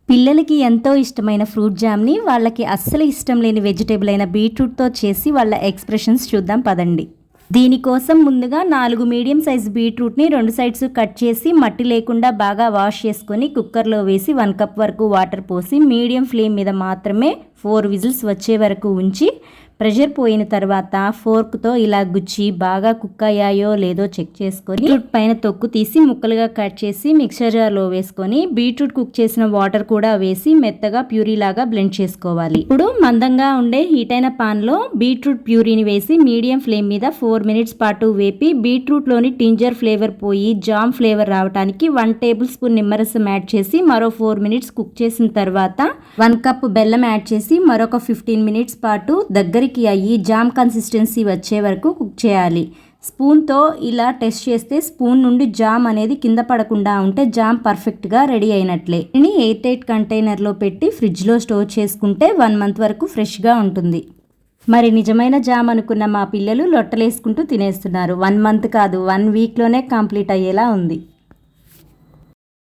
పిల్లలకి ఎంతో ఇష్టమైన ఫ్రూట్ జామ్ని వాళ్ళకి అస్సలు ఇష్టం లేని వెజిటేబుల్ అయిన బీట్రూట్తో చేసి వాళ్ళ ఎక్స్ప్రెషన్స్ చూద్దాం పదండి. దీనికోసం ముందుగా 4 మీడియం సైజ్ బీట్రూట్ని 2 సైడ్స్ కట్ చేసి మట్టి లేకుండా బాగా వాష్ చేసుకొని కుక్కర్లో వేసి 1 కప్ వరకు వాటర్ పోసి మీడియం ఫ్లేమ్ మీద మాత్రమే 4 విజిల్స్ వచ్చే వరకు ఉంచి ప్రెషర్ పోయిన తర్వాత ఫోర్క్తో ఇలా గుచ్చి బాగా కుక్ అయ్యాయో లేదో చెక్ చేసుకొని బీట్రూట్ పైన తొక్కు తీసి ముక్కలుగా కట్ చేసి మిక్సర్ జార్లో వేసుకొని బీట్రూట్ కుక్ చేసిన వాటర్ కూడా వేసి మెత్తగా ప్యూరీ లాగా బ్లెండ్ చేసుకోవాలి. ఇప్పుడు మందంగా ఉండే హీట్ అయిన పాన్లో బీట్రూట్ ప్యూరీని వేసి మీడియం ఫ్లేమ్ మీద 4 మినిట్స్ పాటు వేపి బీట్రూట్లోని టింజర్ ఫ్లేవర్ పోయి జామ్ ఫ్లేవర్ రావడానికి 1 టేబుల్ స్పూన్ నిమ్మరసం యాడ్ చేసి మరో 4 మినిట్స్ కుక్ చేసిన తర్వాత 1 కప్ బెల్లం యాడ్ చేసి మరొక 15 మినిట్స్ పాటు దగ్గరికి అయ్యి జామ్ కన్సిస్టెన్సీ వచ్చే వరకు కుక్ చేయాలి. స్పూన్తో ఇలా టెస్ట్ చేస్తే స్పూన్ నుండి జామ్ అనేది కింద పడకుండా ఉంటే జామ్ పర్ఫెక్ట్గా రెడీ అయినట్లే. దీన్ని ఎయిర్ టైట్ కంటైనర్లో పెట్టి ఫ్రిడ్జ్లో స్టోర్ చేసుకుంటే 1 మంత్ వరకు ఫ్రెష్గా ఉంటుంది. మరి నిజమైన జామ్ అనుకున్న మా పిల్లలు లొట్టలేసుకుంటూ తినేస్తున్నారు. 1 మంత్ కాదు 1 వీక్లోనే కంప్లీట్ అయ్యేలా ఉంది.